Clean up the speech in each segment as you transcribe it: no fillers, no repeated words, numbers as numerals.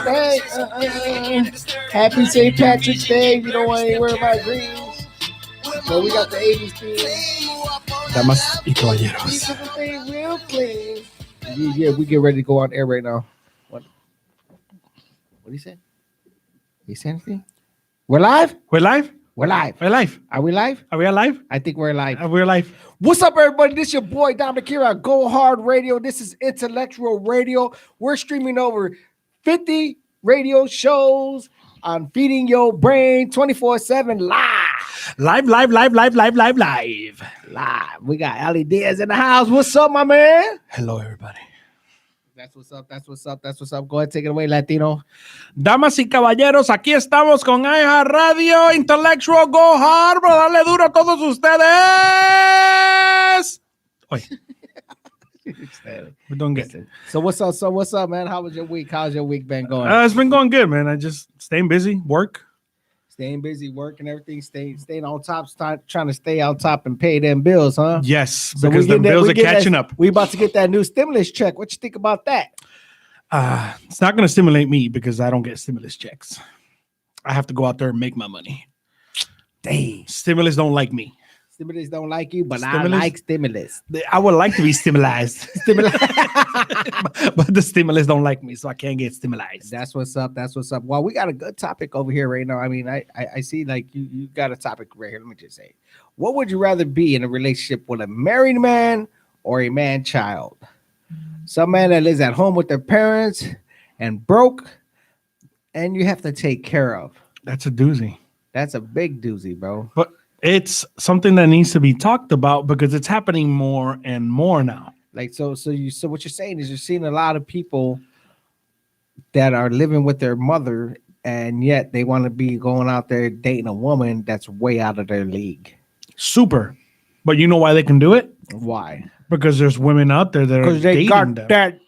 Hey, happy St. Patrick's Day. You don't want to wear my greens. So we got the 80s theme. Damas y caballeros. Real clean. Yeah, we get ready to go on air right now. What do you say? You say anything? We're live? We're live? We're live. We're live. Are we live? Are we alive? I think we're live. We're live. What's up, everybody? This is your boy, Dominic here on Go Hard Radio. This is Intellectual Radio. We're streaming over 50 radio shows on Feeding Your Brain 24/7 live. Live. We got Ali Diaz in the house. What's up, my man? Hello, everybody. That's what's up. Go ahead, take it away, Latino. Damas y caballeros, aquí estamos con Radio Intellectual Go Hard, para darle duro a todos ustedes. Oye. We're doing good. So what's up, man? How was your week? How's your week been going? It's been going good, man. I just staying busy, Staying busy, work and everything, staying on top, trying to stay on top and pay them bills, huh? Yes, because the bills are catching up. We about to get that new stimulus check. What you think about that? It's not going to stimulate me because I don't get stimulus checks. I have to go out there and make my money. Dang. Stimulus don't like me. Stimulus don't like you, but I like stimulus. I would like to be stimulized. But the stimulus don't like me, so I can't get stimulized. That's what's up. Well, we got a good topic over here right now. I mean, I see like you got a topic right here. Let me just say, what would you rather be in a relationship with, a married man or a man-child? Some man that lives at home with their parents and broke, and you have to take care of. That's a doozy. That's a big doozy, bro. But it's something that needs to be talked about because it's happening more and more now. Like so what you're saying is you're seeing a lot of people that are living with their mother, and yet they want to be going out there dating a woman that's way out of their league. Super. But you know why they can do it? Why? Because there's women out there that are dating them. That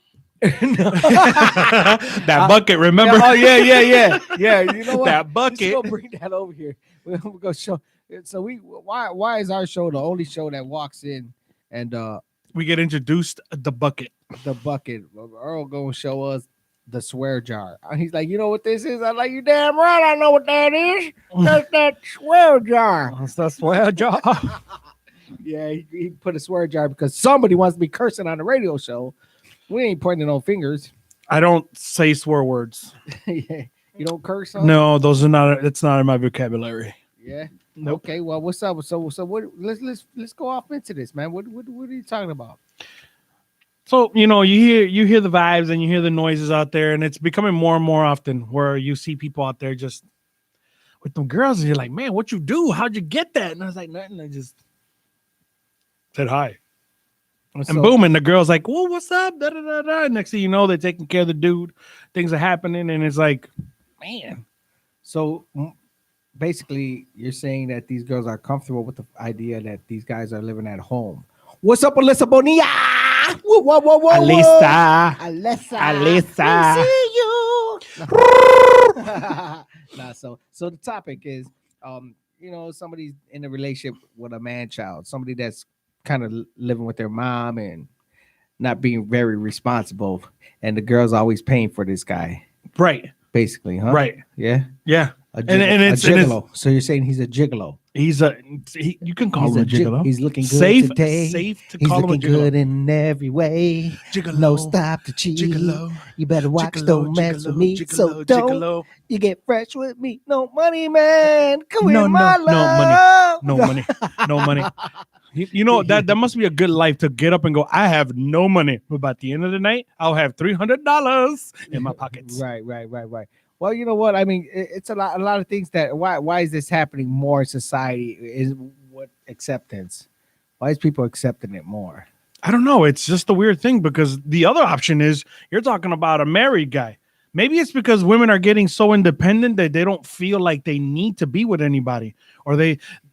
That bucket, remember? Oh yeah. You know what? That bucket. Let's go bring that over here. We'll go show. So why is our show the only show that walks in and we get introduced the bucket. The bucket. Earl gonna show us the swear jar. He's like, you know what this is? I'm like, you damn right, I know what that is. That's that swear jar. That's the swear jar. Yeah, he put a swear jar because somebody wants to be cursing on the radio show. We ain't pointing no fingers. I don't say swear words. Yeah. You don't curse on? No, those are not. It's not in my vocabulary. Yeah. Nope. Okay. Well, what's up? So what? Let's go off into this, man. What are you talking about? So you hear the vibes and you hear the noises out there, and it's becoming more and more often where you see people out there just with them girls, and you're like, man, what you do? How'd you get that? And I was like, nothing. I just said hi. And boom, and the girl's like, "Well, what's up?" Da, da, da, da. Next thing you know, they're taking care of the dude. Things are happening, and it's like, man. So basically, you're saying that these girls are comfortable with the idea that these guys are living at home. What's up, Alyssa Bonilla? Whoa. Alyssa. We see you. Nah, so the topic is, somebody's in a relationship with a man-child, somebody that's kind of living with their mom and not being very responsible, and the girl's always paying for this guy, Right. basically, huh? Right. Yeah. And it's a gigolo. So you're saying he's a gigolo? You can call him a gigolo. He's looking good safe today. Safe to He's call him a looking gigolo. good in every way. Gigolo. No stop to cheat. Gigolo. You better watch, Gigolo, don't mess with me. gigolo, So don't gigolo. you get fresh with me. No money, man. Come No, in, my no love. No money. You know that must be a good life to get up and go, I have no money, but by the end of the night, I'll have $300 in my pockets. Right. Well, you know what? I mean, it's a lot of things that why is this happening more in society? Is what acceptance? Why is people accepting it more? I don't know. It's just a weird thing because the other option is you're talking about a married guy. Maybe it's because women are getting so independent that they don't feel like they need to be with anybody. Or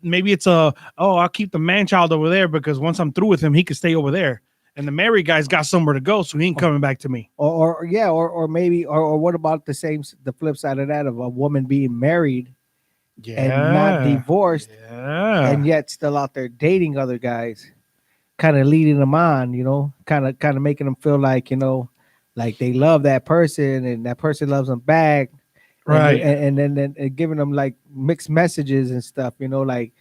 maybe it's I'll keep the man child over there because once I'm through with him, he can stay over there. And the married guy's got somewhere to go, so he ain't coming back to me. Or maybe what about the flip side of that, of a woman being married and not divorced, and yet still out there dating other guys, kind of leading them on, kind of making them feel like, like they love that person and that person loves them back, Right. and then giving them like mixed messages and stuff, like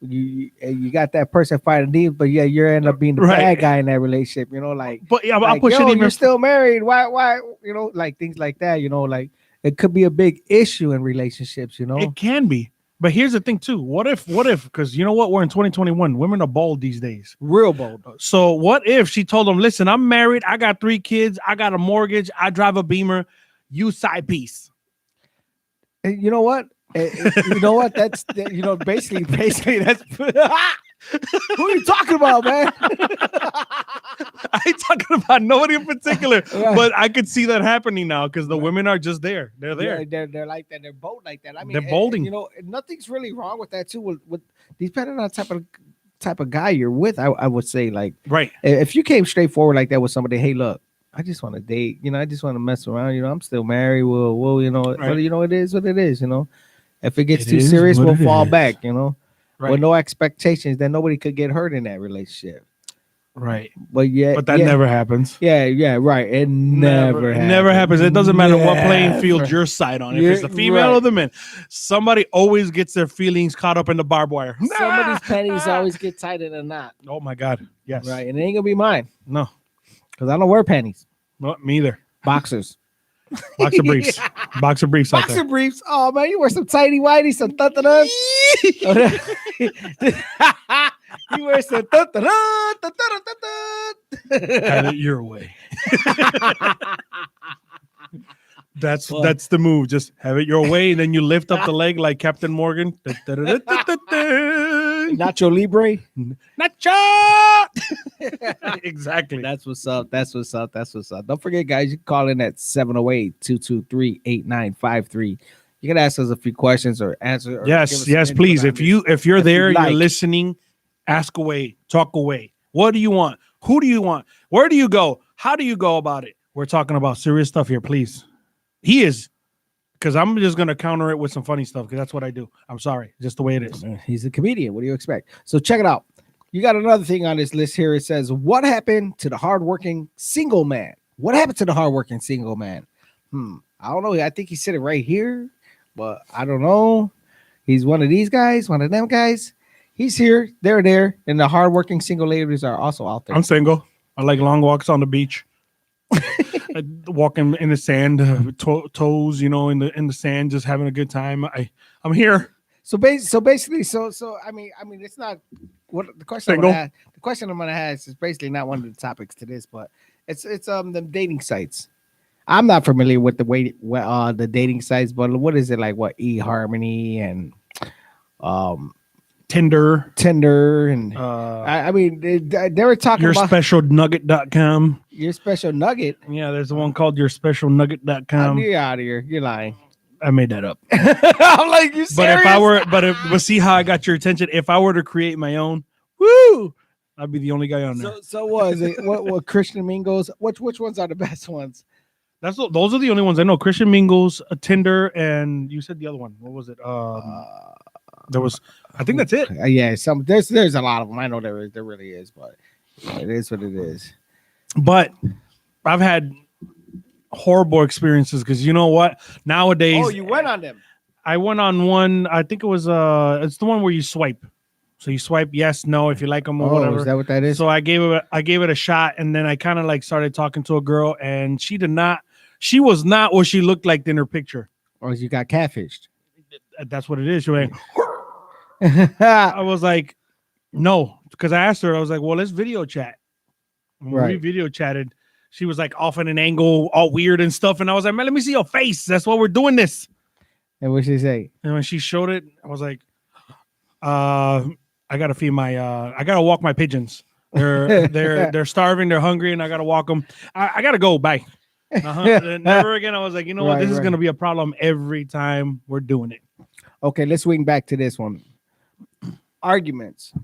you got that person fighting needs, but yeah, you're end up being the Right. bad guy in that relationship, like But yeah, I'll like, push it yo, even. you're still married, why like things like that, like it could be a big issue in relationships, It can be. But here's the thing too. What if, because you know what? We're in 2021. Women are bold these days. real bold. So what if she told him, listen, I'm married. I got 3 kids. I got a mortgage. I drive a Beamer. You side piece. And you know what? That's basically that's who are you talking about, man? I ain't talking about nobody in particular, but I could see that happening now because the women are just there. They're there. Yeah, they're like that. They're bold like that. I mean, They're bolding. Nothing's really wrong with that too. With depending on the type of guy you're with, I would say, like, Right. if you came straight forward like that with somebody, hey, look, I just want to date. I just want to mess around. I'm still married. Well, Right. but it is what it is. If it gets It too is serious, what we'll it fall is. back. Right. With no expectations, then nobody could get hurt in that relationship. Right. But yeah, But that never happens. Yeah, right. It never It happens. never happens. It doesn't matter what playing field Never. you're side on. If You're it's the female right. or the man, somebody always gets their feelings caught up in the barbed wire. Somebody's panties always get tied in a knot. Oh my God. Yes. Right. And it ain't gonna be mine. No. Because I don't wear panties. No, me either. Boxers. Boxer briefs. Boxer briefs out Boxer there. briefs. Oh man, you wear some tighty whitey, some tantanas. You wear some Have it your way. That's the move. Just have it your way, and then you lift up the leg like Captain Morgan. Nacho Libre. Nacho. Exactly. That's what's up. Don't forget, guys, you can call in at 708-223-8953. You can ask us a few questions or answer. Or Yes, please. If you're there, like. you're listening, ask away, talk away. What do you want? Who do you want? Where do you go? How do you go about it? We're talking about serious stuff here, please. He is, because I'm just gonna counter it with some funny stuff because that's what I do. I'm sorry, just the way it is. He's a comedian. What do you expect? So check it out. You got another thing on this list here. It says, "What happened to the hardworking single man?" What happened to the hardworking single man? I don't know. I think he's sitting right here, but I don't know. He's one of these guys, one of them guys. He's here, they're there, and the hardworking single ladies are also out there. I'm single. I like long walks on the beach. Walking in the sand, toes, in the sand, just having a good time. I'm here. So basically, I mean, it's not what the question. The question I'm gonna ask is basically not one of the topics to this, but it's the dating sites. I'm not familiar with the dating sites, but what is it like? What eHarmony and Tinder, and I mean they were talking about yourspecialnugget.com. Your Special Nugget. Yeah, there's the one called yourspecialnugget.com. You're out of here. You're lying. I made that up. I'm like, you serious? But see how I got your attention. If I were to create my own, woo, I'd be the only guy on there. So was it what Christian Mingos? Which ones are the best ones? Those are the only ones I know. Christian Mingles, Tinder, and you said the other one. What was it? There was. I think that's it. Yeah, there's a lot of them. I know there really is, but it is what it is. But I've had horrible experiences because you know what? Nowadays, you went on them. I went on one. I think it was it's the one where you swipe. So you swipe yes, no, if you like them or whatever. Is that what that is? So I gave it a shot, and then I kind of like started talking to a girl, and she was not what she looked like in her picture. Or you got catfished. That's what it is. You're like, I was like, no, because I asked her, I was like, well, let's video chat. When we video chatted, she was like off at an angle, all weird and stuff. And I was like, man, let me see your face. That's why we're doing this. And what she say? And when she showed it, I was like, I gotta feed I gotta walk my pigeons. They're starving, they're hungry, and I gotta walk them. I gotta go. Bye. Never again. I was like, you know what? This is gonna be a problem every time we're doing it. Okay, let's swing back to this one. Arguments.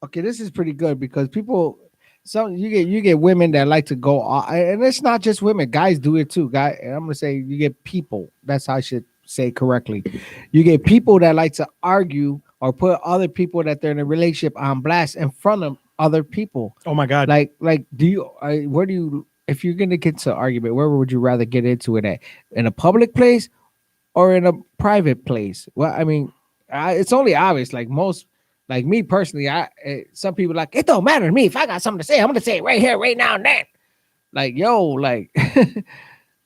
Okay, this is pretty good because people. So you get women that like to go, and it's not just women. Guys do it too. I'm gonna say you get people. That's how I should say it correctly. You get people that like to argue or put other people that they're in a relationship on blast in front of other people. Oh my God! Like do you? Where do you if you're gonna get to an argument, where would you rather get into it at? In a public place or in a private place? Well, I mean, it's only obvious. Like most, like me personally, some people like it don't matter to me. If I got something to say, I'm gonna say it right here, right now, and then. Like yo, like,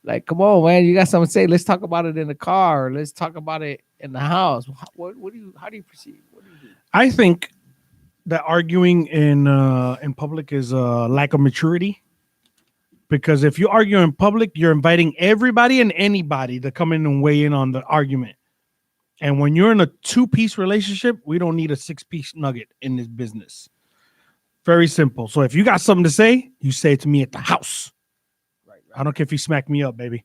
like come on, man, you got something to say? Let's talk about it in the car. Or let's talk about it in the house. What do you? How do you proceed? What do you do? I think that arguing in public is a lack of maturity. Because if you argue in public, you're inviting everybody and anybody to come in and weigh in on the argument. And when you're in a 2-piece relationship, we don't need a 6-piece nugget in this business. Very simple. So if you got something to say, you say it to me at the house. Right. I don't care if you smack me up, baby.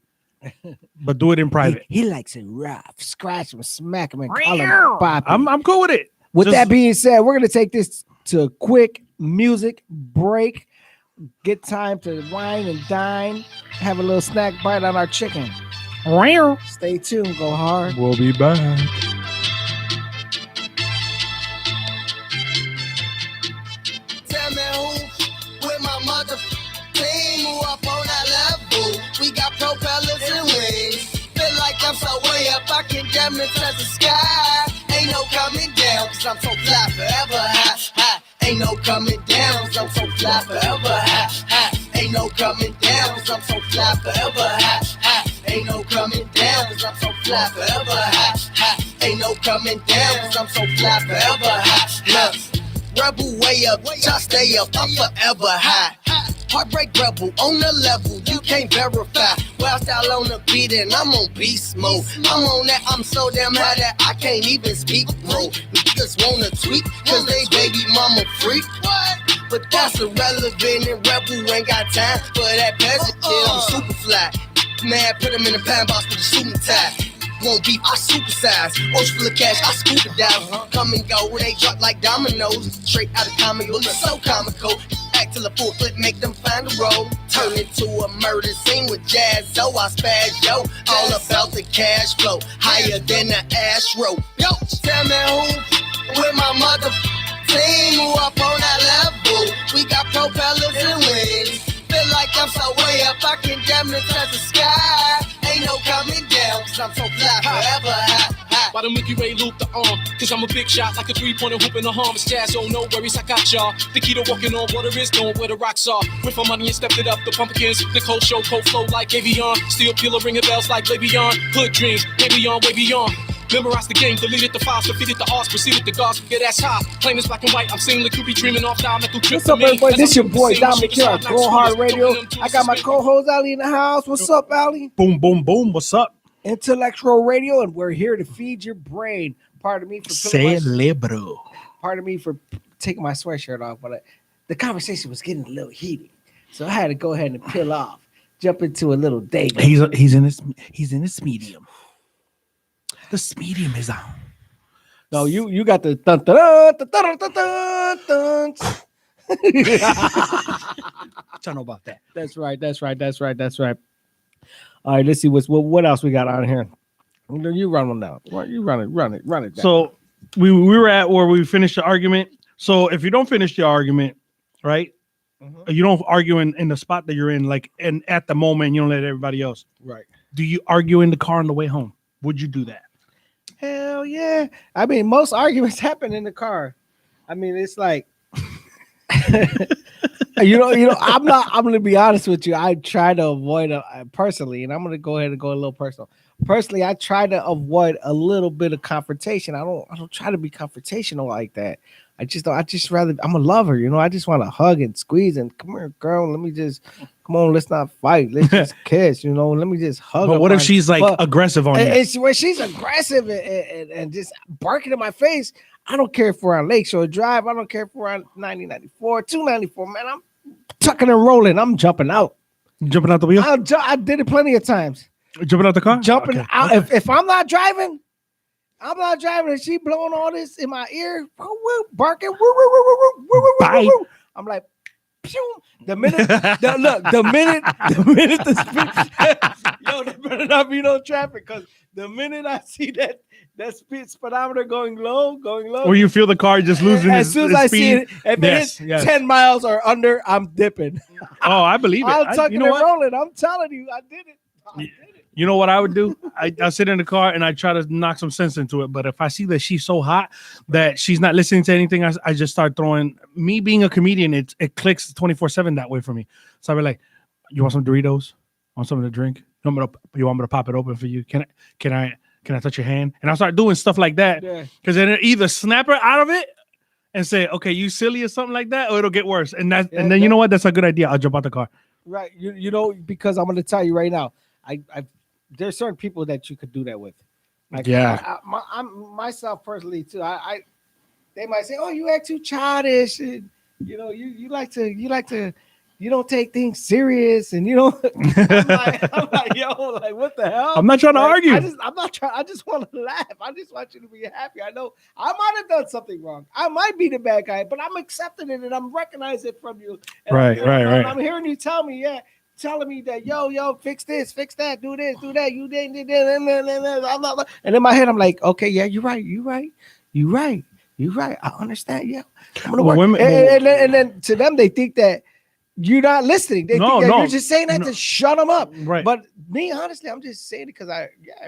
But do it in private. He likes it rough. Scratch him, smack him, and call him Poppy. I'm cool with it. With that being said, we're going to take this to a quick music break. Get time to wine and dine. Have a little snack bite on our chicken. Stay tuned. Go hard. We'll be back. Tell me who with my mother team who up on that level. We got propellers and wings. Feel like I'm so way up, I can damn it touch the sky. Ain't no coming down, cause I'm so fly forever high, high. Ain't no coming down, cause I'm so fly forever high, high. Ain't no coming down, cause I'm so fly forever high, high. Ain't no coming down, cause I'm so fly forever high, high. Ain't no coming down, cause I'm so fly forever high. Look, rebel way up, just stay up, I'm forever high. Heartbreak rebel on the level, you can't verify. Wild style on the beat and I'm on beast mode. I'm on that, I'm so damn high that I can't even speak mode. Niggas wanna tweak, cause they baby mama freak. But that's irrelevant and rebel ain't got time for that peasant shit. I'm super fly. Man, put him in a pine box with a suit and tie. Won't beef, I supersize. Ocean full of cash, I scuba dive. Come and go, they drop like dominoes. Straight out of comic, it's so comical. Act till a full flip, make them find a road. Turn it to a murder scene with jazz, so I spaz, yo. All about the cash flow, higher than the Astro. Yo, tell me who with my mother team who up on that level. We got propellers and wings. Feel like I'm so way up, I can damn near touch the sky. Ain't no coming down, cause I'm so fly forever high. Why the Milky Way loop the arm? Cause I'm a big shot, like a 3-pointer hoop in the harm. It's jazz, oh no worries, I got y'all. The key to walking on water is knowing where the rocks are. Went for money and stepped it up, the pumpkins. The cold show, cold flow like Avion. Steel pillar ringing bells like Le'Veon. Hood dreams, way beyond, way beyond. Memorize the game, deleted the files, defeated the arts, proceeded the gods, get ass high. Plain as black and white, I'm seeing the be dreaming off diametrical trip. What's up, everybody? This your boy, Dominic here on Go Hard Radio. I got my co-host, Ali, in the house. What's up, Ali? Boom, boom, boom. What's up? Intellectual Radio, and we're here to feed your brain. Pardon me for Celebro. Pardon me for taking my sweatshirt off, but the conversation was getting a little heated, so I had to go ahead and peel off, jump into a little date. He's in his medium. The medium is on. No, you got the dun dun dun dun dun dun dun. I know about that. That's right. All right, let's see what else we got on here. You run one now. You run it down. So we were at where we finished the argument. So if you don't finish the argument, right? Mm-hmm. You don't argue in the spot that you're in, like, and at the moment you don't let everybody else. Right. Do you argue in the car on the way home? Would you do that? Hell yeah. I mean, most arguments happen in the car. I mean, it's like you know, I'm going to be honest with you. I try to avoid personally, and I'm going to go ahead and go a little personal. Personally, I try to avoid a little bit of confrontation. I don't try to be confrontational like that. I just rather, I'm a lover, I just want to hug and squeeze and come here, girl. Come on, let's not fight. Let's just kiss, let me just hug. But what if she's like aggressive on you? When she's aggressive and just barking in my face, I don't care if we're on Lakeshore Drive. I don't care if we're on 9094, 294, man. I'm tucking and rolling. I'm jumping out. Jumping out the wheel? I did it plenty of times. Jumping out the car? Jumping out. Okay. If I'm not driving, and she blowing all this in my ear, barking. Bye. I'm like, pew. The minute the minute the speed, yo, there better not be no traffic because the minute I see that speed speedometer going low, Or you feel the car just losing as soon as I speed. see it, if it hits 10 miles or under, I'm dipping. Oh, I believe it. I'm tucking and rolling. I'm telling you, I did it. You know what I would do? I sit in the car and I try to knock some sense into it. But if I see that she's so hot that she's not listening to anything, I just start throwing. Me being a comedian, it clicks 24/7 that way for me. So I'll be like, "You want some Doritos? Want something to drink? You want me to pop it open for you? Can I touch your hand?" And I start doing stuff like that because then it either snap her out of it and say, "Okay, you silly" or something like that, or it'll get worse. And then you know what? That's a good idea. I'll jump out the car. Right. You know, because I'm going to tell you right now, there's certain people that you could do that with. Like, I'm myself personally too. They might say, "Oh, you act too childish," and you know, you like to, you don't take things serious, and you know, I'm like, yo, like what the hell? I'm not trying to argue. I'm not trying. I just want to laugh. I just want you to be happy. I know I might have done something wrong. I might be the bad guy, but I'm accepting it and I'm recognizing it from you. And right. I'm hearing you tell me, telling me that yo, fix this, fix that, do this, do that. You did, and in my head, I'm like, okay, yeah, you're right. I understand. Yeah, I'm gonna work. Women, and then to them, they think that you're not listening. They think that you're just saying that to shut them up. Right. But me, honestly, I'm just saying it because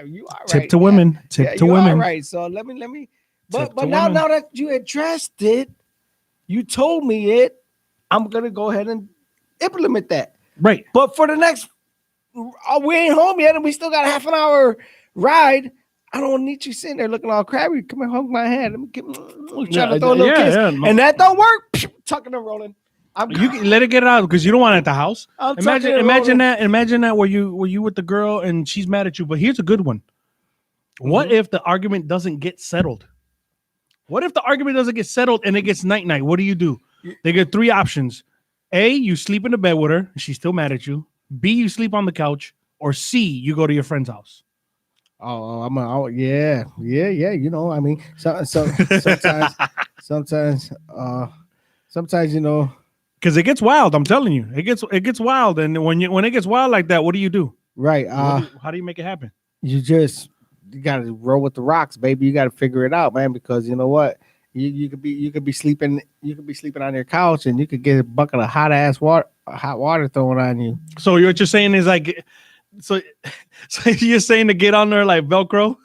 you are right. Tip to women. Tip to women. Right. So let me. But now that you addressed it, you told me it. I'm gonna go ahead and implement that. Right. But for the next, we ain't home yet, and we still got a half an hour ride. I don't need you sitting there looking all crabby. Come and hug my hand. Let me trying to throw a little kiss. And that don't work. Tucking and rolling. You can let it get out because you don't want it at the house. Imagine that where you with the girl and she's mad at you. But here's a good one. What if the argument doesn't get settled? What if the argument doesn't get settled and it gets night? What do? They get three options. A, you sleep in the bed with her, and she's still mad at you. B, you sleep on the couch. Or C, you go to your friend's house. Yeah. You know, I mean, sometimes, you know, because it gets wild. I'm telling you, it gets wild. And when it gets wild like that, what do? Right. How do you make it happen? You got to roll with the rocks, baby. You got to figure it out, man. Because you know what. You could be sleeping on your couch and you could get a bucket of hot water thrown on you. So what you're saying is like, so you're saying to get on there like Velcro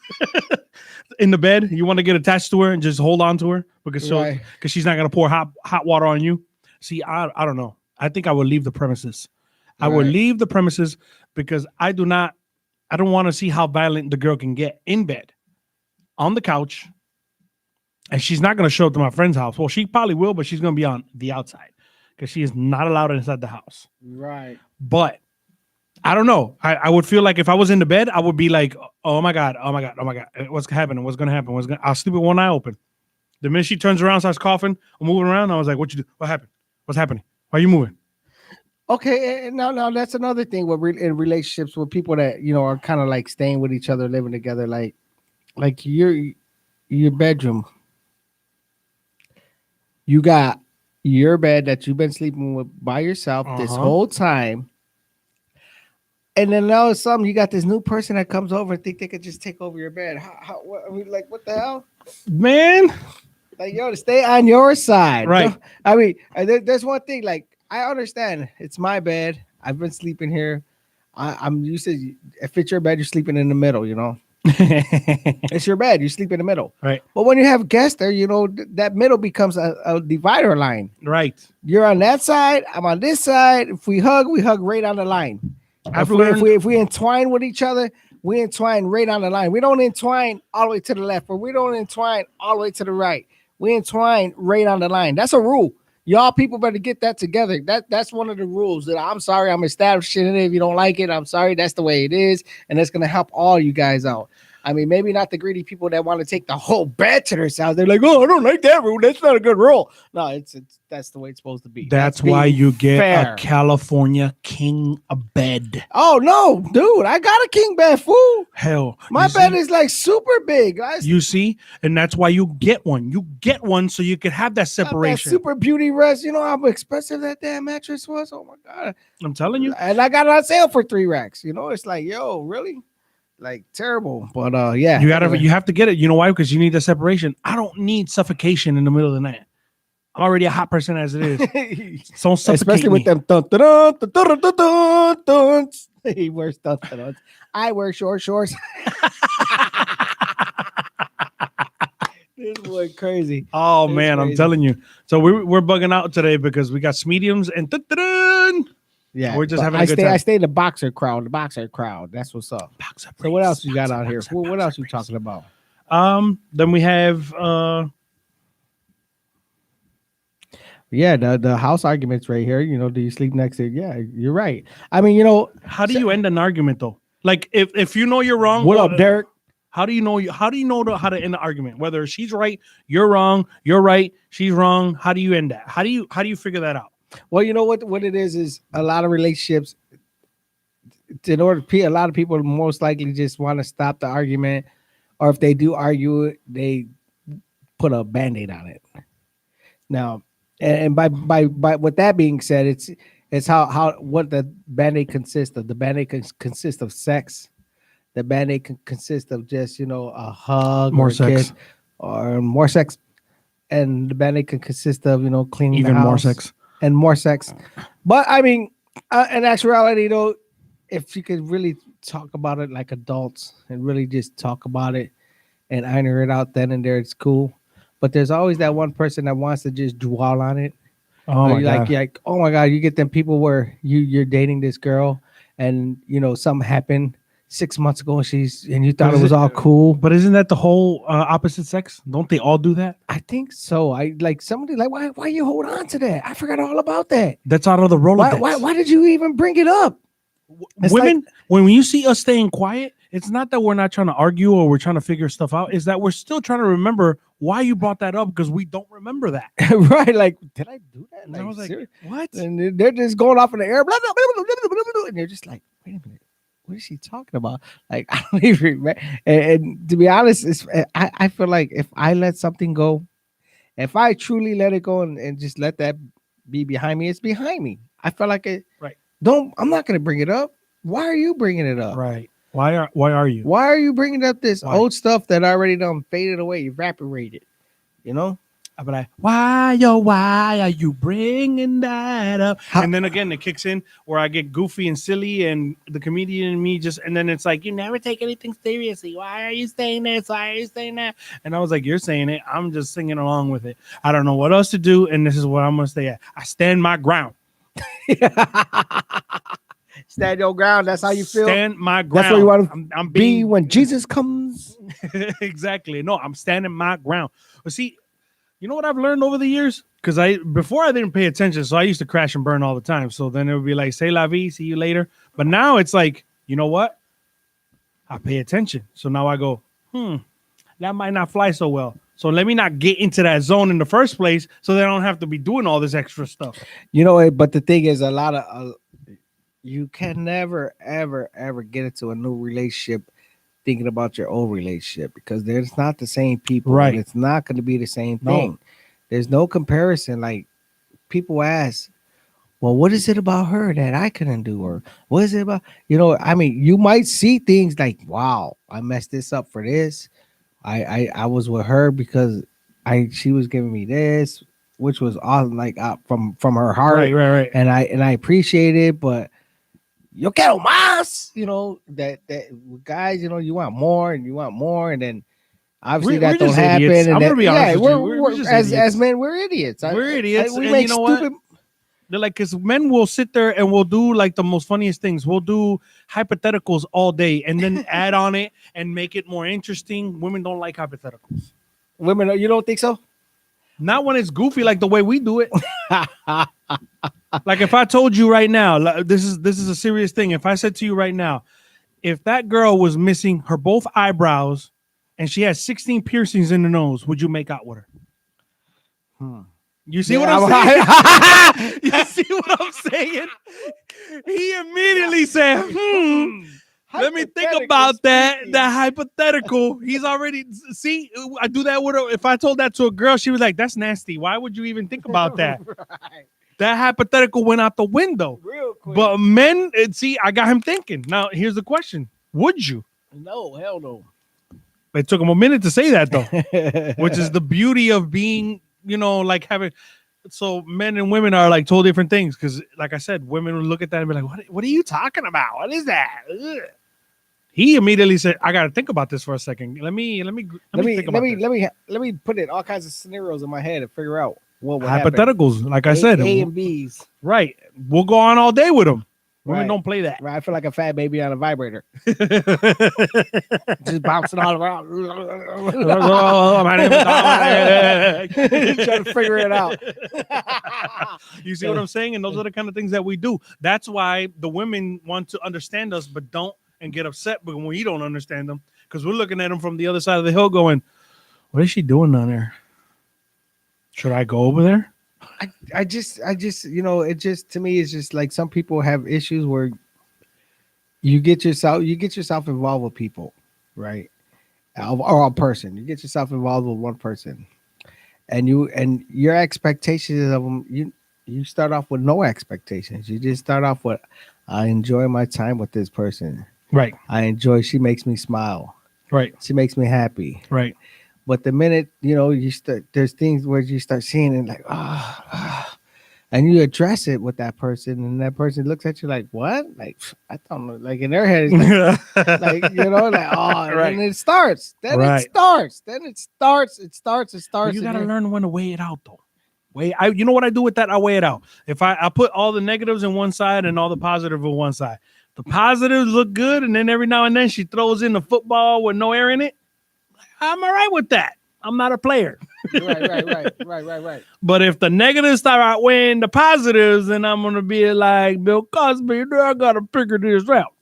in the bed. You want to get attached to her and just hold on to her because she's not gonna pour hot water on you. See, I don't know. I think I would leave the premises. I would leave the premises because I don't want to see how violent the girl can get in bed, on the couch. And she's not going to show up to my friend's house. Well, she probably will, but she's going to be on the outside because she is not allowed inside the house. Right. But I don't know. I would feel like if I was in the bed, I would be like, oh my God. What's happening? What's going to happen? I'll sleep with one eye open. The minute she turns around, starts coughing or moving around, I was like, what you do? What happened? What's happening? Why are you moving? Okay. And now that's another thing in relationships with people that, you know, are kind of like staying with each other, living together, like your bedroom. You got your bed that you've been sleeping with by yourself this whole time. And then now it's something you got this new person that comes over and think they could just take over your bed. What the hell? Man. Like, yo, stay on your side. Right. No, I mean, there's one thing, like, I understand it's my bed. I've been sleeping here. I'm used to, if it's your bed, you're sleeping in the middle, you know. It's your bed. You sleep in the middle. Right. But when you have guests there, you know, that middle becomes a divider line. Right. You're on that side. I'm on this side. If we hug right on the line. If we entwine with each other, we entwine right on the line. We don't entwine all the way to the left, or we don't entwine all the way to the right. We entwine right on the line. That's a rule. Y'all people better get that together. That's one of the rules. That I'm sorry, I'm establishing it. If you don't like it, I'm sorry. That's the way it is, and it's gonna help all you guys out. I mean, maybe not the greedy people that want to take the whole bed to themselves. They're like, oh, I don't like that rule. That's not a good rule. No, it's that's the way it's supposed to be. That's why being you get fair. a California king bed. Oh no, dude, I got a king bed, fool. Hell, My you bed see? is like super big. You see, and that's why you get one. You get one so you can have that Got that separation. super beauty rest. You know how expensive that damn mattress was? Oh my god. I'm telling you. And I got it on sale for 3 racks. You know, it's like, yo, really? Like terrible. But yeah. You gotta, anyway. you have to get it. You know why? Because you need the separation. I don't need suffocation in the middle of the night. I'm already a hot person as it is. So suffocate Especially with me. them dun, dun, dun, dun, dun, dun, dun, dun. He wears dun, dun, dun. I wear short shorts. This boy crazy. Oh It's man, I'm crazy. telling you. So we're bugging out today because we got mediums and Yeah, We're just but having a good time. I stay in the boxer crowd. The boxer crowd. That's what's up. So what else you got out here? What else you talking about? Then we have Yeah, the house arguments right here. You know, do you sleep next to? Yeah, you're right. I mean, you know, how do you end an argument though? Like if you know you're wrong, what up, Derek? How do you know how to end the argument? Whether she's right, you're wrong, you're right, she's wrong. How do you end that? How do you figure that out? Well, you know what it is a lot of relationships. In order, a lot of people most likely just want to stop the argument, or if they do argue it, they put a band-aid on it. Now, and by with that being said, it's how what the band-aid consists of. The band-aid consists of sex. The band-aid can consist of just, you know, a hug, More or a sex. kiss, or more sex, and the band-aid can consist of, you know, cleaning Even the house more sex. and more sex. But I mean, in actuality, though, if you could really talk about it like adults and really just talk about it and iron it out then and there, it's cool. But there's always that one person that wants to just dwell on it. Oh my You're god. like, oh my god, you get them people where you're dating this girl and you know something happened 6 months ago and you thought But it was all cool. But isn't that the whole opposite sex? Don't they all do that? I think so. I like somebody like why you hold on to that? I forgot all about that. That's out of the Rolodex. Why did you even bring it up? It's Women, when you see us staying quiet, it's not that we're not trying to argue or we're trying to figure stuff out. It's that we're still trying to remember why you brought that up because we don't remember that. Right? Like, did I do that? And I was like, serious? what? And they're just going off in the air, blah, blah, blah, blah, blah, blah, blah, and you're just like, wait a minute, what is she talking about? Like, I don't even remember. And to be honest, I feel like if I let something go, if I truly let it go and just let that be behind me, it's behind me. I feel like it. Right. I'm not gonna bring it up. Why are you bringing it up? Right. Why are you? Why are you bringing up this Why? old stuff that already done faded away, evaporated? You know. I'll be like, why are you bringing that up? And then again, it kicks in where I get goofy and silly, and the comedian in me and then it's like, you never take anything seriously. Why are you saying this? Why are you saying that? And I was like, you're saying it. I'm just singing along with it. I don't know what else to do, and this is what I'm gonna stay at. I stand my ground. Stand your ground. That's how you feel. Stand my ground. That's where you want to I'm be being when Jesus comes. exactly. No, I'm standing my ground. But see, you know what I've learned over the years? Because before I didn't pay attention, so I used to crash and burn all the time. So then it would be like, "Say la vie, see you later." But now it's like, you know what? I pay attention. So now I go, that might not fly so well. So let me not get into that zone in the first place, so that I don't have to be doing all this extra stuff. You know, but the thing is, a lot of you can never, ever, ever get into a new relationship thinking about your old relationship because there's not the same people. Right. And it's not going to be the same No. thing. There's no comparison. Like people ask, well, what is it about her that I couldn't do? Or what is it about, you know, I mean, you might see things like, wow, I messed this up for this. I was with her because she was giving me this, which was all like from her heart. Right. And I appreciate it, but yo quiero más, you know, that guys, you know, you want more, and then obviously We're that don't just happen. idiots. And I'm gonna be honest with you. we're We're just as idiots. men, we're idiots. We're idiots, We and make you know what? stupid. They're like, because men will sit there and we'll do like the most funniest things. We'll do hypotheticals all day and then add on it and make it more interesting. Women don't like hypotheticals. Women, you don't think so? Not when it's goofy like the way we do it. Like if I told you right now, this is a serious thing. If I said to you right now, if that girl was missing her both eyebrows and she had 16 piercings in the nose, would you make out with her? You see what I'm saying? You see what I'm saying? He immediately said, let me think about that hypothetical. He's already, see, I do that with her. If I told that to a girl, she was like, that's nasty. Why would you even think about that? Right. That hypothetical went out the window. Real quick. But men, see, I got him thinking. Now, here's the question. Would you? No, hell no. It took him a minute to say that, though, which is the beauty of being, like having. So men and women are like totally different things. Because, like I said, women would look at that and be like, what are you talking about? What is that? Ugh. He immediately said, I got to think about this for a second. Let me put in all kinds of scenarios in my head and figure out what would hypotheticals, happen. like I said. A and B's. Right. We'll go on all day with them. Women Right. don't play that. Right. I feel like a fat baby on a vibrator. Just bouncing all around. Trying to figure it out. You see what I'm saying? And those are the kind of things that we do. That's why the women want to understand us, but don't and get upset when we don't understand them. Because we're looking at them from the other side of the hill going, what is she doing down there? Should I go over there? I just, it just, to me, it's just like some people have issues where you get yourself involved with people, right? Or a person. You get yourself involved with one person, and your expectations of them, you start off with no expectations. You just start off with, I enjoy my time with this person. Right. She makes me smile. Right. She makes me happy. Right. But the minute, there's things where you start seeing it like, and you address it with that person, and that person looks at you like, what? Like, I don't know. Like in their head, it's like, Right. And it starts. Then it starts. But you got to learn when to weigh it out, though. You know what I do with that? I weigh it out. If I put all the negatives in one side and all the positive on one side. The positives look good, and then every now and then she throws in the football with no air in it. I'm all right with that. I'm not a player. Right. But if the negatives start outweighing the positives, then I'm gonna be like Bill Cosby. I gotta figure this out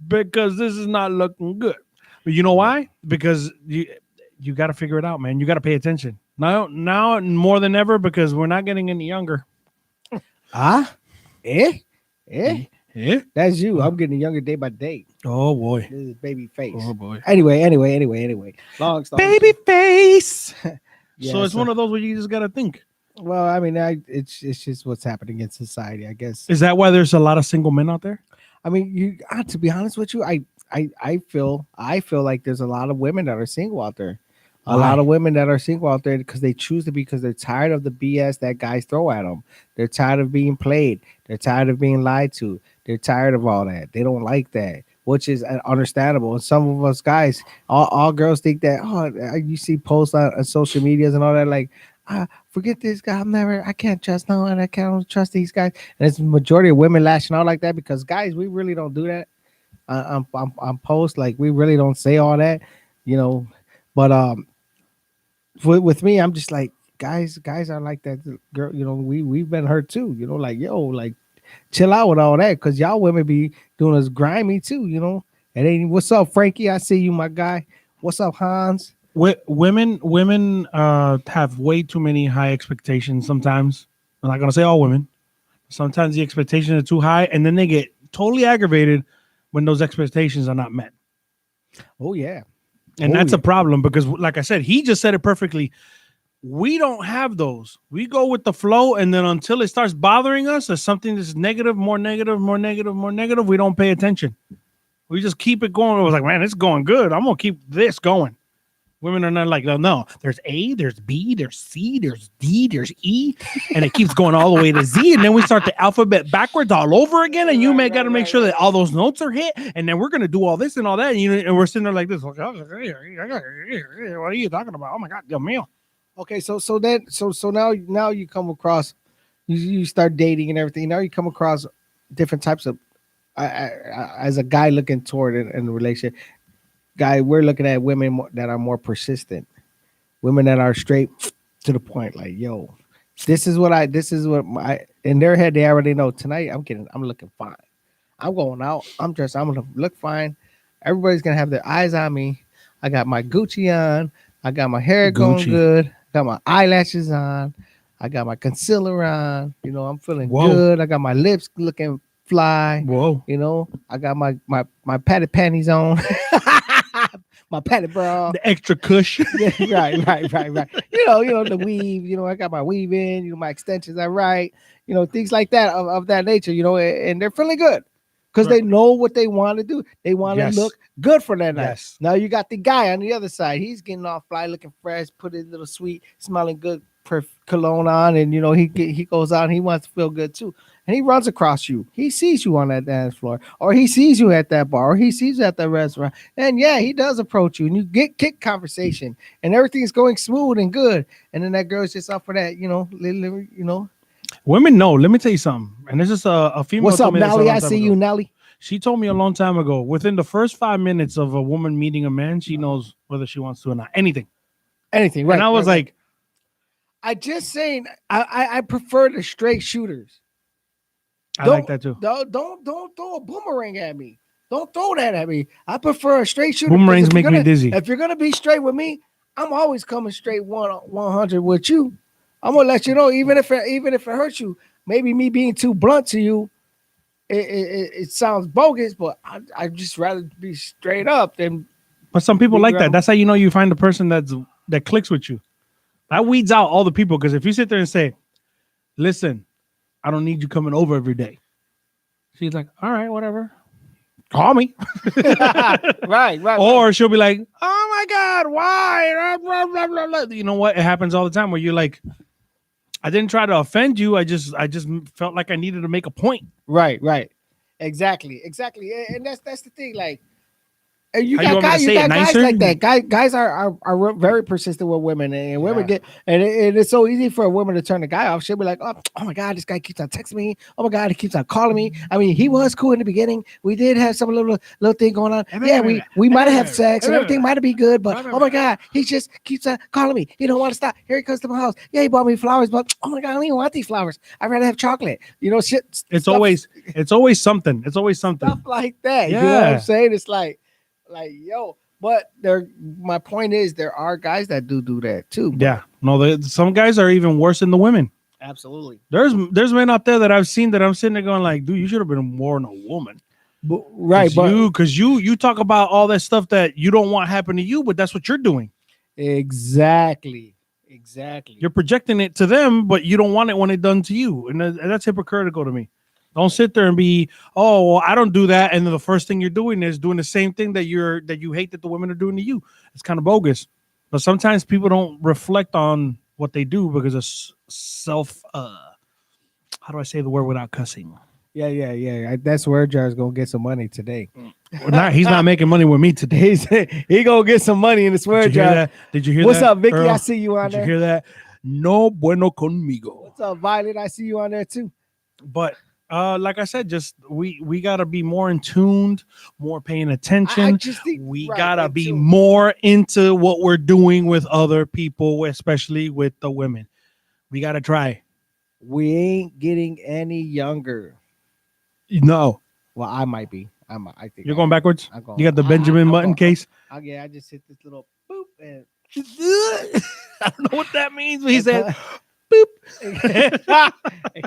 because this is not looking good. But you know why? Because you got to figure it out, man. You got to pay attention now more than ever because we're not getting any younger. That's you. I'm getting younger day by day. Oh boy. This is baby face. Oh boy. Anyway. Long story. Baby face. Yeah, so it's one of those where you just gotta think. Well, I mean, it's just what's happening in society, I guess. Is that why there's a lot of single men out there? I mean, to be honest with you, I feel like there's a lot of women that are single out there. A lot of women that are single out there because they choose to be because they're tired of the BS that guys throw at them. They're tired of being played. They're tired of being lied to. They're tired of all that. They don't like that, which is understandable. And some of us guys, all girls think that, you see posts on social medias and all that, like, forget this guy. I can't trust no one. I can't trust these guys. And it's the majority of women lashing out like that because guys, we really don't do that on posts. Like, we really don't say all that, but with me, I'm just like, guys are like that, girl. We've been hurt too. Like, chill out with all that because y'all women be doing us grimy too. It ain't. What's up, Frankie? I see you, my guy. What's up, Hans? Women have way too many high expectations. Sometimes I'm not gonna say all women. Sometimes the expectations are too high, and then they get totally aggravated when those expectations are not met. Oh yeah. And that's a problem because, like I said, he just said it perfectly. We don't have those. We go with the flow, and then until it starts bothering us or something that's negative, more negative, we don't pay attention. We just keep it going. It was like, man, it's going good. I'm going to keep this going. Women are not like, no, there's A, there's B, there's C, there's D, there's E, and it keeps going all the way to Z. And then we start the alphabet backwards all over again. And you got to make sure that all those notes are hit. And then we're going to do all this and all that. And we're sitting there like this. What are you talking about? Oh my God, Dios mío. Okay, so now you come across, you start dating and everything. Now you come across different types of, as a guy looking toward it in a relationship. Guy, we're looking at women that are more persistent, women that are straight to the point. Like, yo, this is what in their head they already know. Tonight I'm looking fine. I'm going out. I'm dressed. I'm gonna look fine. Everybody's gonna have their eyes on me. I got my Gucci on. I got my hair going Gucci. good. Got my eyelashes on. I got my concealer on. You know, I'm feeling Whoa. good. I got my lips looking fly. Whoa. You know, I got my padded panties on. My padded bra. The extra cush. Yeah, right. You know the weave. You know, I got my weave in. You know, my extensions are right. You know, things like that of that nature. You know, and they're feeling good because they know what they want to do. They want to Yes. look good for that night. Yes. Now you got the guy on the other side. He's getting all fly, looking fresh, put his little sweet, smelling good cologne on, and you know he goes out. And he wants to feel good too, and he runs across you. He sees you on that dance floor, or he sees you at that bar, or he sees you at that restaurant, and yeah, he does approach you, and you get kick conversation, and everything's going smooth and good, and then that girl's just up for that, you know. Women know. Let me tell you something. And this is a female. What's told up, me this a Nelly? long I time see ago. you, Nelly. She told me a long time ago, within the first 5 minutes of a woman meeting a man, she knows whether she wants to or not. Anything. Anything, right? And I was right. like, I just saying, I prefer the straight shooters. I like that too. Don't throw a boomerang at me. Don't throw that at me. I prefer a straight shooter. 'cause Boomerangs if you're make me dizzy. If you're gonna be straight with me, I'm always coming straight 100 with you. I'm gonna let you know, even if it hurts you. Maybe me being too blunt to you, it sounds bogus, but I just rather be straight up than. But some people Big like that. rebel. That's how you know you find the person that clicks with you. That weeds out all the people. Because if you sit there and say, listen, I don't need you coming over every day. She's like, all right, whatever. Call me. right. Or she'll be like, oh my God, why? Blah, blah, blah, blah. You know what? It happens all the time where you're like, I didn't try to offend you. I just felt like I needed to make a point. Right. Exactly. And that's the thing. Like, and you How you got want me to guys, say it guys nicer? like that. Guys are very persistent with women, and women Yeah. get, and it's so easy for a woman to turn the guy off. She'll be like, oh my God, this guy keeps on texting me. Oh my God, he keeps on calling me. I mean, he was cool in the beginning. We did have some little thing going on. Yeah, we might have had sex and everything might have been good, but oh my God, he just keeps on calling me. He don't want to stop. Here he comes to my house. Yeah, he bought me flowers, but oh my God, I don't even want these flowers. I'd rather have chocolate. You know, shit. It's stuff- always something. It's always something. stuff like that. You know what Yeah. I'm saying? It's like yo. But my point is, there are guys that do that too. Yeah. No, some guys are even worse than the women. Absolutely. There's men out there that I've seen that I'm sitting there going like, dude, you should have been more than a woman. But Because you talk about all that stuff that you don't want happen to you, but that's what you're doing. exactly. You're projecting it to them, but you don't want it when it's done to you. And that's hypocritical to me. Don't sit there and be, oh, well, I don't do that. And then the first thing you're doing is doing the same thing that you hate that the women are doing to you. It's kind of bogus. But sometimes people don't reflect on what they do because of self, how do I say the word without cussing? Yeah. That's where Jar's gonna get some money today. Well, he's not making money with me today. He gonna get some money in the swear Did you hear jar. that? Did you hear What's that? up, Vicky? Earl? I see you on Did you there. hear that? No bueno conmigo. What's up, Violet? I see you on there too. But like I said, just we gotta be more in tuned, more paying attention. I just think We right, gotta like, be too. more into what we're doing with other people, especially with the women. We gotta try. We ain't getting any younger. No, Well, I might be. I think you're going backwards. I'm going- You got the I- Benjamin I'm Button going- case. Yeah, I just hit this little boop and I don't know what that means, but he it said,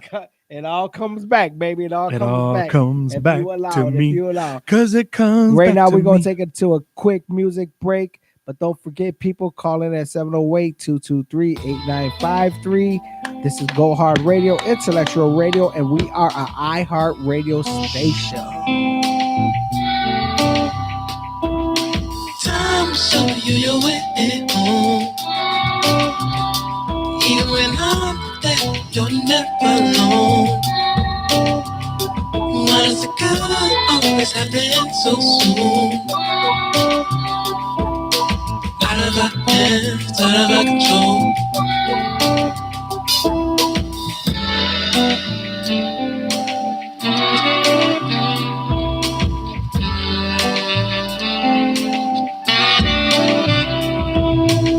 co- it all comes back, baby. It all "It comes all back. comes If back you allow to it, me, if you allow. cause it comes Right back now, to we're going me." to take it to a quick music break. But don't forget, people, call in at 708-223-8953. This is Go Hard Radio, Intellectual Radio, and we are an iHeart Radio station. Time to show you your way home. Even when I'm there, you're never alone. Why does it always happen so soon? Out of our hands, out of our control.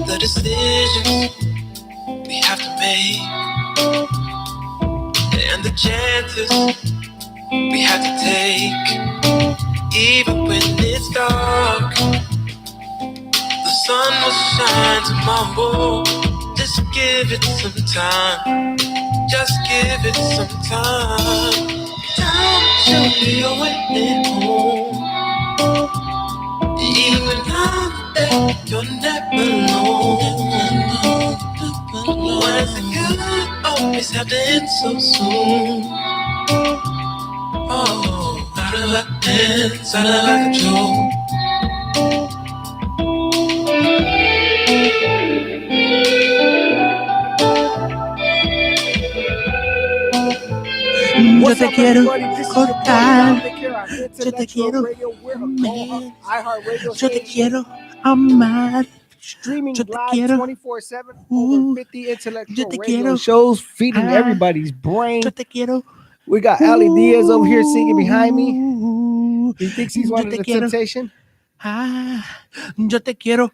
The decisions we have to make, and the chances we had to take, even when it's dark. The sun will shine tomorrow. Just give it some time. Just give it some time. Time will show you your way home. Even now that you're never alone. Why is it good always have to end so soon? Oh, out of our hands, out of our control. What's up, everybody? This is your boy, cortar. Dominic here on Yo te quiero Intellectual Radio. We're on comer. iHeartRadio Yo te station, quiero amar. streaming Yo te live quiero. 24/7 over 50 Yo intellectual te radio quiero. shows, feeding Ah. everybody's brain. Yo te quiero. We got Ali Diaz over here singing behind me. me. He thinks he's one of the Temptation. Ah, yo te quiero.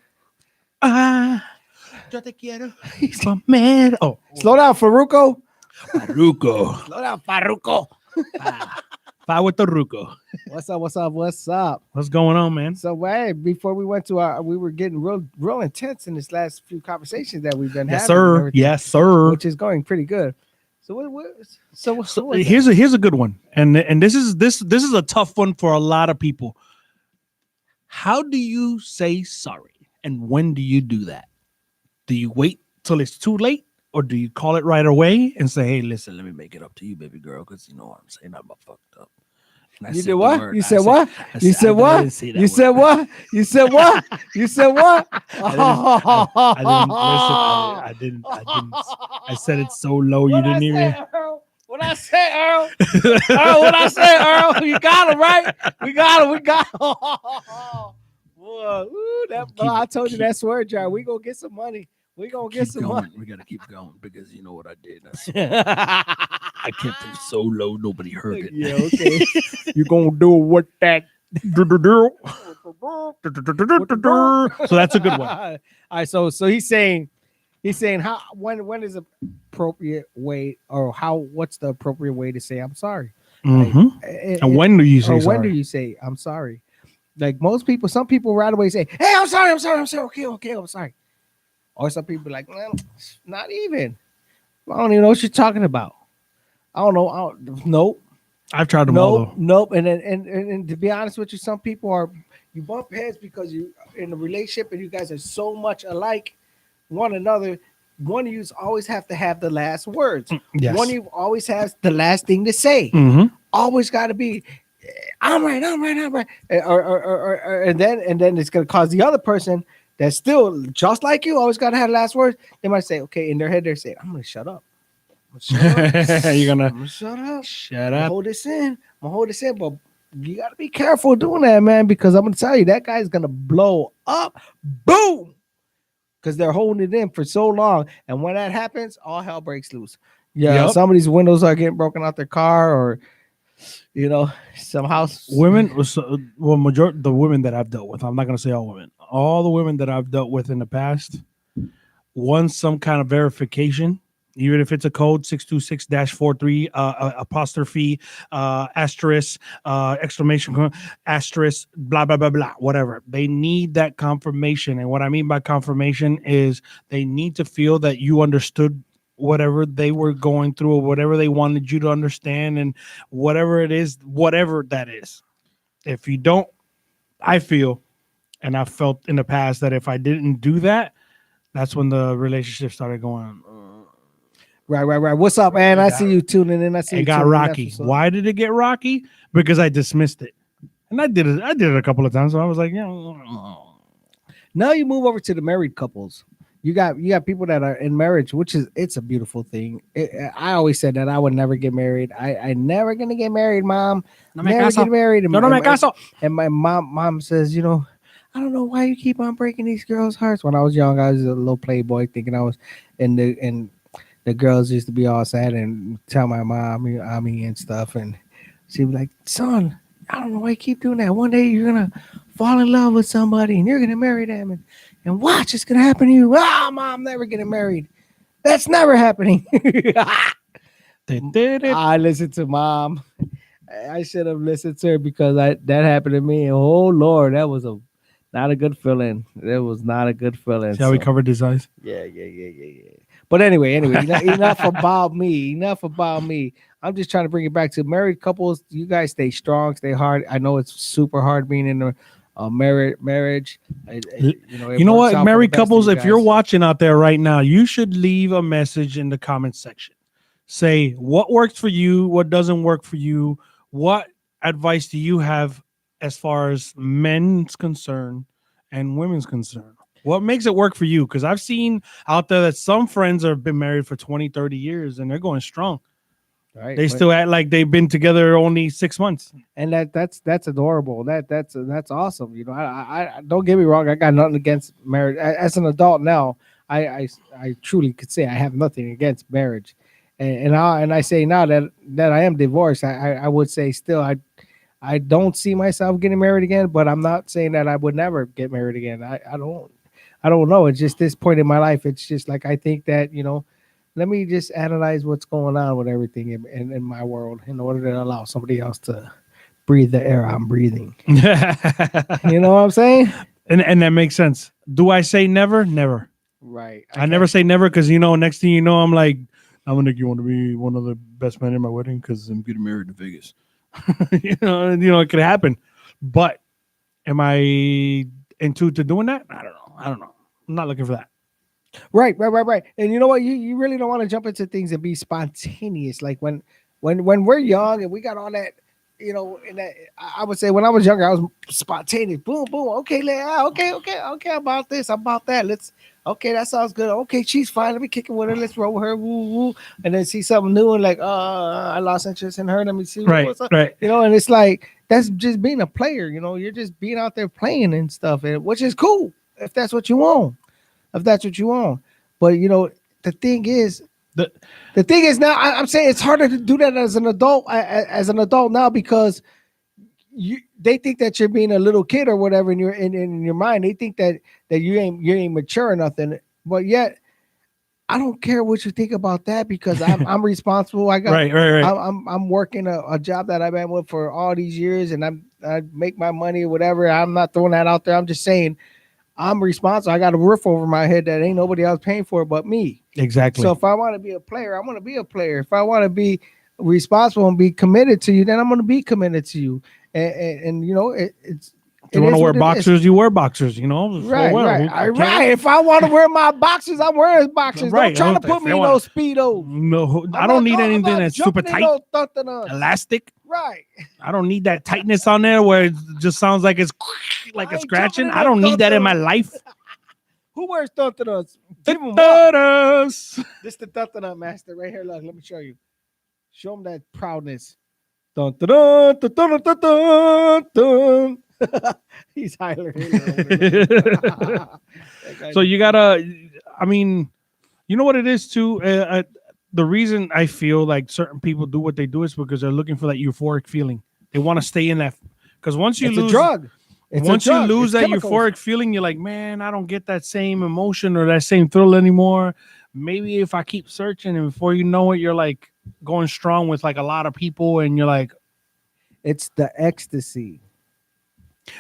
Ah, yo te quiero comer. Oh, Slow down, Faruko. Ruko. Slow down, Faruko. Five with the Ruko. What's up? What's up? What's up? What's going on, man? So, hey, before we went to we were getting real intense in this last few conversations that we've been Yes, having. and sir. everything, Yes, sir. which is going pretty good. So, So here's a good one, and this is a tough one for a lot of people. How do you say sorry, and when do you do that? Do you wait till it's too late, or do you call it right away and say, "Hey, listen, let me make it up to you, baby girl, because you know what I'm saying, I'm fucked up." And I You said did the what? word. You I said what? I You said I what? didn't say that You said word. what? You said what? You said what? I didn't listen. I didn't. I said it so low you didn't even. What I say, Earl? Earl, what I say, Earl? You got him, right? We got him. Boy, ooh, I told you that swear jar. We gonna get some money. We gonna get some money. We gotta keep going because you know what I did. I kept it so low nobody heard it. Yeah, okay. You gonna do what that? So that's a good one. All right, so he's saying how when is the appropriate way, or what's the appropriate way to say I'm sorry? Mhm. And when do you say or sorry? when do you say I'm sorry? Like most people, some people right away say, "Hey, I'm sorry, okay, I'm sorry." Or some people like, "Man, not even. I don't even know what you're talking about. I don't know. Nope, I've tried them all. nope, Though. nope." And to be honest with you, some people you bump heads because you in a relationship and you guys are so much alike one another. One of you always have to have the last words. Yes. One of you always has the last thing to say. Mhm. Always got to be, I'm right. Or and then it's gonna cause the other person that's still just like you, always gotta have the last words. They might say, okay, in their head they're saying, I'm gonna shut up. You're I'm gonna gonna shut up. shut I'm gonna up. hold this in. But you gotta be careful doing that, man, because I'm gonna tell you that guy's gonna blow up. Boom. Because they're holding it in for so long. And when that happens, all hell breaks loose. Yeah, Yep. some of these windows are getting broken out their car, or some house. Women, majority the women that I've dealt with. I'm not gonna say all women. All the women that I've dealt with in the past, want some kind of verification, even if it's a code 626-43 apostrophe asterisk exclamation asterisk blah blah blah blah whatever. They need that confirmation, and what I mean by confirmation is they need to feel that you understood whatever they were going through or whatever they wanted you to understand, and whatever it is, whatever that is. If you don't, I feel, and I felt in the past that if I didn't do that, that's when the relationship started going. Right. What's up, man? I see you tuning in. I see It you got tuning in. rocky. That's what's up. Why did it get rocky? Because I dismissed it, and I did it a couple of times. So I was like, yeah. Now you move over to the married couples. You got people that are in marriage, which is it's a beautiful thing. I always said that I would never get married. I never gonna get married, Mom. Never get married. And my mom says, I don't know why you keep on breaking these girls' hearts. When I was young, I was a little playboy, thinking I was, and the girls used to be all sad and tell my mom, and stuff, and she'd be like, "Son, I don't know why you keep doing that. One day you're gonna fall in love with somebody and you're gonna marry them, and watch, it's gonna happen to you." Mom, never getting married. That's never happening. I listen to Mom. I should have listened to her because that happened to me. Oh Lord, that was not a good feeling. That was not a good feeling. See how we So, covered his eyes? yeah. But anyway, enough about me. Enough about me. I'm just trying to bring it back to married couples. You guys stay strong, stay hard. I know it's super hard being in a marriage. It You know works what, out for the married best of couples, you if you're guys. watching out there right now, you should leave a message in the comment section. Say what works for you, what doesn't work for you, what advice do you have as far as men's concerned and women's concerned. What makes it work for you? Because I've seen out there that some friends have been married for 20, 30 years and they're going strong. Right, They but- still act like they've been together only 6 months. and that's adorable. That's awesome. I don't get me wrong. I got nothing against marriage. As an adult now, I truly could say I have nothing against marriage, and I say now that I am divorced, I would say still I don't see myself getting married again. But I'm not saying that I would never get married again. I don't know. It's just this point in my life. It's just like I think that let me just analyze what's going on with everything in my world in order to allow somebody else to breathe the air I'm breathing. You know what I'm saying? And that makes sense. Do I say never? Never. Right. I never say never because next thing you know, I'm like, Dominic, you want to be one of the best men in my wedding because I'm getting married in Vegas. It could happen. But am I into doing that? I don't know. I'm not looking for that. Right. And you know what? You really don't want to jump into things and be spontaneous. Like when we're young and we got all that, in that I would say when I was younger, I was spontaneous. Boom, boom. Okay, okay. About this, about that. Okay, that sounds good. Okay, she's fine. Let me kick it with her. Let's roll with her. Woo, woo. And then see something new and like, I lost interest in her. Let me see what's up. Right. And it's like that's just being a player. You're just being out there playing and stuff, which is cool if that's what you want. But the thing is now I'm saying it's harder to do that as an adult now because they think that you're being a little kid or whatever in your mind. They think that you ain't mature enough in it. But yet I don't care what you think about that because I'm responsible. I got right. I'm working a job that I've been with for all these years and I make my money or whatever. I'm not throwing that out there. I'm just saying I'm responsible. I got a roof over my head that ain't nobody else paying for but me. Exactly. So if I want to be a player, I want to be a player. If I want to be responsible and be committed to you, then I'm going to be committed to you. And it's. If you want to wear boxers, you wear boxers. Right. Okay. If I want to wear my boxers, I'm wearing boxers. Right. Don't try to put me in those Speedos. No, I don't need anything that's super tight, elastic. Right. I don't need that tightness on there where it just sounds like it's like I a ain't scratching. jumping in I don't those need that in my thuntanas. life. Who wears thuntanas? Give 'em up. Ta-das. This the thuntana master right here. Look, let me show you. Show him that proudness. Dun, dun, dun, dun, dun, dun, dun, dun. He's Hyler. So you gotta. I mean, you know what it is too. The reason I feel like certain people do what they do is because they're looking for that euphoric feeling. They want to stay in that because once you it's lose a drug. Once you lose that euphoric feeling, you're like, man, I don't get that same emotion or that same thrill anymore. Maybe if I keep searching, and before you know it, you're like going strong with like a lot of people, and you're like, it's the ecstasy,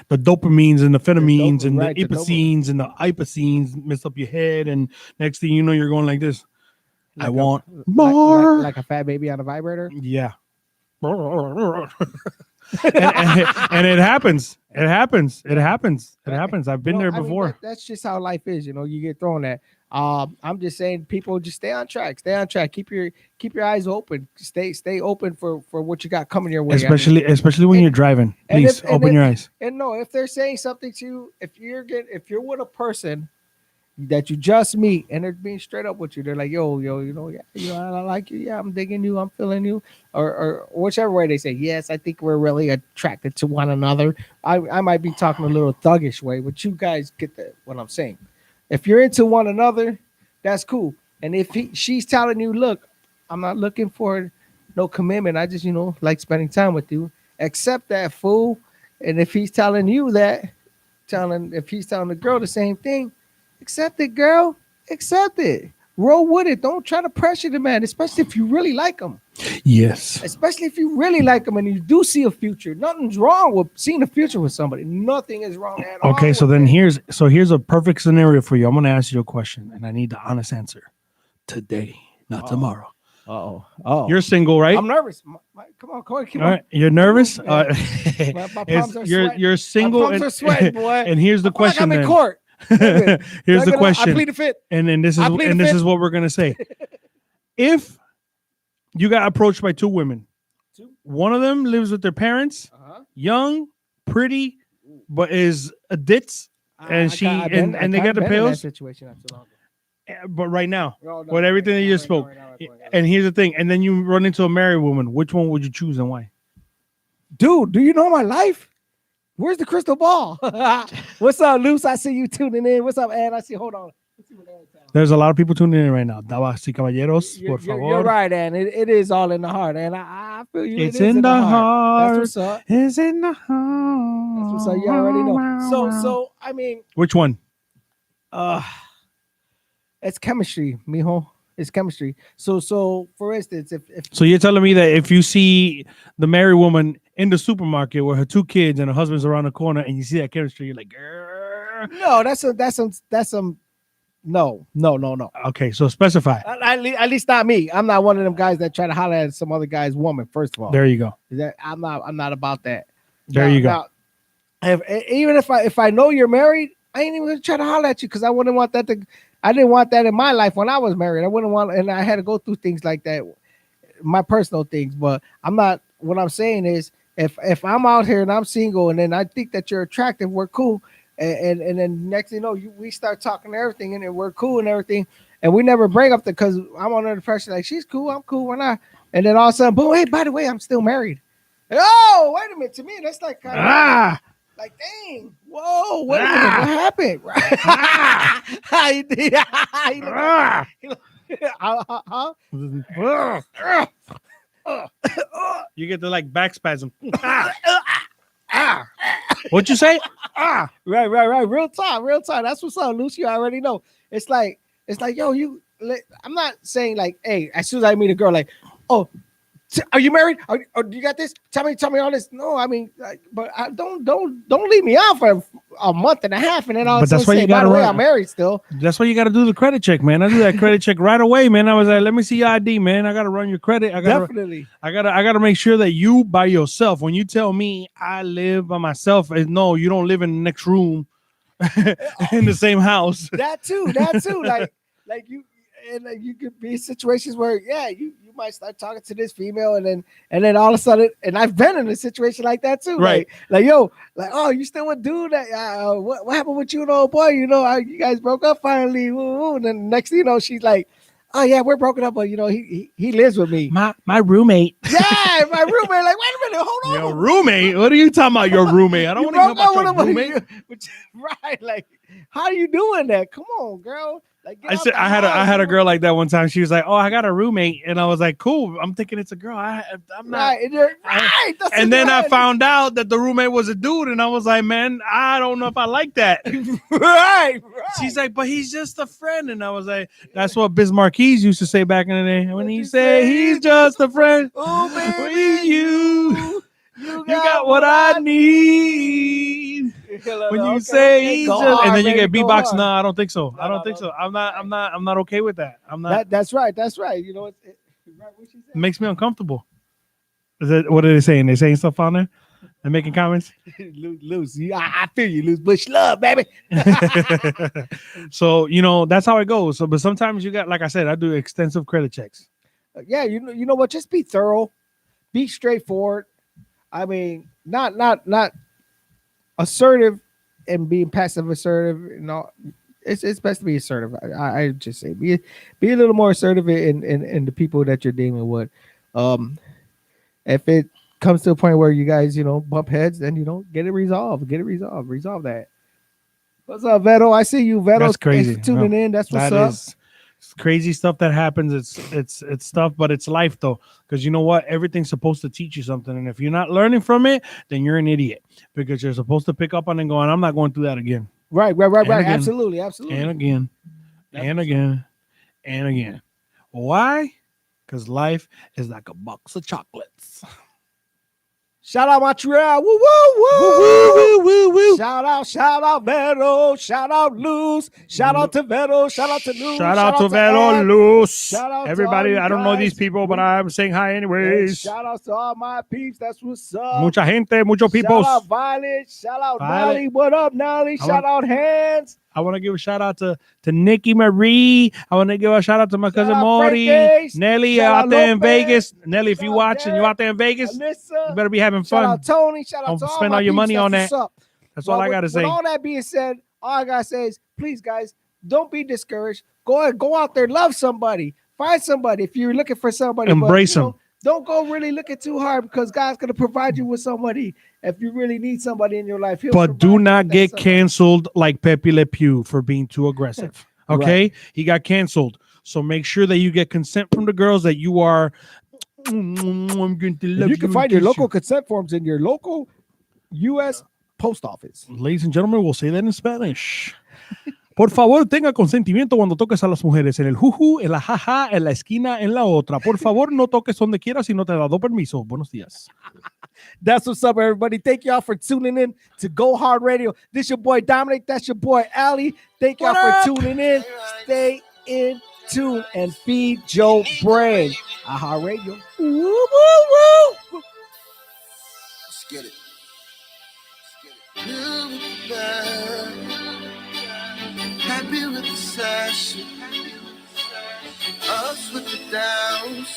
the dopamines and the phenomines and right, the ipacines and the ipacines mess up your head, and next thing you know, you're going like this. Like I want more, like a fat baby on a vibrator. Yeah. and it happens. It happens. I've been there before. I mean, that's just how life is. You get thrown at. I'm just saying, people just stay on track. Stay on track. Keep your eyes open. Stay open for what you got coming your way. Especially when you're driving. Please open your eyes. And no, if they're saying something to you, if you're with a person that you just meet and they're being straight up with you, they're like, yo, I like you. Yeah, I'm digging you. I'm feeling you. Or whichever way they say, yes, I think we're really attracted to one another. I might be talking a little thuggish way, but you guys get what I'm saying. If you're into one another, that's cool. And if she's telling you, look, I'm not looking for no commitment. I just, like spending time with you. Accept that, fool. And if he's telling you that, if he's telling the girl the same thing, accept it, girl. Accept it. Roll with it. Don't try to pressure the man, especially if you really like him. Yes. Especially if you really like them and you do see a future. Nothing's wrong with seeing a future with somebody. Nothing is wrong at all. Okay, so with then it. here's a perfect scenario for you. I'm gonna ask you a question, and I need the honest answer today, not tomorrow. Oh, You're single, right? I'm nervous. Come on, keep All on. right, you're nervous. Yeah. My palms are sweating. You're single, My palms are sweating, boy. and here's the I feel like question. I'm in then. court. Here's the I question, plead the fifth. and then this I plead the is fifth. what we're gonna say. If you got approached by two women, one of them lives with their parents, young, pretty, but is a ditz, and they got the pills. Situation not too long ago. But right now, No, with everything that you just spoke, and here's the thing, and then you run into a married woman, which one would you choose and why? Dude, do you know my life? Where's the crystal ball? What's up, Luce? I see you tuning in. What's up, Ed? I see. Hold on. Let's see what Ed's saying. There's a lot of people tuning in right now. Damas y caballeros, por favor. You're right, and it is all in the heart, and I feel you. It's It is in the heart. That's what's up. It's in the heart. That's what's up. You already know. So I mean, Which one? it's chemistry, mijo. It's chemistry. So for instance, if So you're telling me that if you see the married woman in the supermarket with her two kids and her husband's around the corner and you see that chemistry, you're like, grrr. no, that's some. No. Okay, so specify. At least not me. I'm not one of them guys that try to holler at some other guy's woman. First of all, There you go. I'm not about that. There you go. Now, even if I know you're married, I ain't even gonna try to holler at you because I wouldn't want that to. I didn't want that in my life when I was married. I wouldn't want, and I had to go through things like that, my personal things. But I'm not. What I'm saying is, if I'm out here and I'm single, and then I think that you're attractive, we're cool. And then next thing you know, we start talking everything, and then we're cool and everything, and we never break up because I'm under the pressure like she's cool, I'm cool, we're not, and then all of a sudden, boom, hey, by the way, I'm still married. Oh, wait a minute, to me that's like kind of like, dang, whoa, wait a minute, what happened? You get the like back spasm. What'd you say? Right. Real time. That's what's up, Lucy. You already know. It's like, yo, I'm not saying like, hey, as soon as I meet a girl, like, oh, are you married? Or do you got this? Tell me all this. No, I mean, like, but I don't leave me out for a month and a half, and then all of a sudden say, by the way, I'm married still. That's why you got to do the credit check, man. I do that credit check right away, man. I was like, let me see your ID, man. I got to run your credit. Definitely. I gotta make sure that you by yourself. When you tell me I live by myself, no, you don't live in the next room in the same house. That too. Like you, and you could be in situations where, yeah, you might start talking to this female, and then all of a sudden, and I've been in a situation like that too. Right. Like yo, like, oh, you still with dude? What happened with you and old boy? You know, you guys broke up finally. Woo. And then next thing you know, she's like, oh yeah, we're broken up, but you know, he lives with me. My roommate. Yeah, my roommate. Like, wait a minute, hold on. Your roommate? What are you talking about? Your roommate? I don't want to hear about your roommate. Right? Like, how are you doing that? Come on, girl. Like, I had a girl like that one time. She was like, "Oh, I got a roommate," and I was like, "Cool." I'm thinking it's a girl. I'm not. Right. And then I found out that the roommate was a dude, and I was like, "Man, I don't know if I like that." Right. She's like, "But he's just a friend," and I was like, "That's what Bismarck used to say back in the day when he say he's just a friend." Oh, baby, you got what I need. When you say he's just, hard, and then you get beatbox. No, I don't think so. I don't think so. I'm not okay with that. I'm not. That's right. You know, it makes me uncomfortable. Is that what are they saying? They saying stuff on there? They're making comments. Loose. I feel you, loose bush love, baby. So you know that's how it goes. So, but sometimes you got, like I said, I do extensive credit checks. Yeah, you know what? Just be thorough, be straightforward. I mean, not assertive and being passive assertive. You know, it's best to be assertive. I just say be a little more assertive in the people that you're dealing with. If it comes to a point where you guys, you know, bump heads, then, you know, get it resolved. Resolve that. What's up, Veto? I see you, Veto. That's crazy. Tuning in. That's what's up. It's crazy stuff that happens. It's stuff, but it's life though. Because you know what? Everything's supposed to teach you something. And if you're not learning from it, then you're an idiot. Because you're supposed to pick up on it and going, I'm not going through that again. Right. Again, Absolutely. And again. And again. And again. Why? because life is like a box of chocolates. Shout out Montreal. Woo, woo, woo. Woo, woo, woo. Shout out Vero. Shout out Luz. Shout out to Vero. Shout out to Luz. Shout out to Vero Ed. Luz. Shout out to Everybody, all you I don't know these guys. people, but I'm saying hi And anyways. shout out to all my peeps. That's what's up. Mucha gente, mucho people. Shout out Violet. Shout out Violet. Nolly. What up, Nolly? Shout out Hands. I want to give a shout out to Nikki Marie. I want to give a shout out to my cousin out Maury. Frankie. Nelly Shout out out there in Lopez. Vegas. Nelly, if Shout you out watching, you Derek. out there in Vegas, Alyssa. you better be having Shout fun. out Tony. Shout out Don't to all spend my all your peeps. money That's on what's that. up. That's all I got to say. With all that being said, all I gotta say is, please, guys, don't be discouraged. Go out there, love somebody, find somebody. If you're looking for somebody, Embrace them. Don't go really looking too hard because God's gonna provide you with somebody. If you really need somebody in your life, But do not get somebody. canceled like Pepe Le Pew for being too aggressive. Okay? He got canceled. So make sure that you get consent from the girls that you are. I'm going to love You can find your kiss local consent forms in your local U.S. post office. Ladies and gentlemen, we'll say that in Spanish. Por favor, tenga consentimiento cuando toques a las mujeres en el juju, en la jaja, en la esquina, en la otra. Por favor, no toques donde quieras si no te ha dado permiso. Buenos días. That's what's up, everybody. Thank y'all for tuning in to Go Hard Radio. This your boy Dominic. That's your boy Ali. Thank y'all for tuning in. Stay in tune and feed your brain. iHeart Radio. Woo, woo, woo. Let's get it. You with the bad, happy with the session, us with the downs.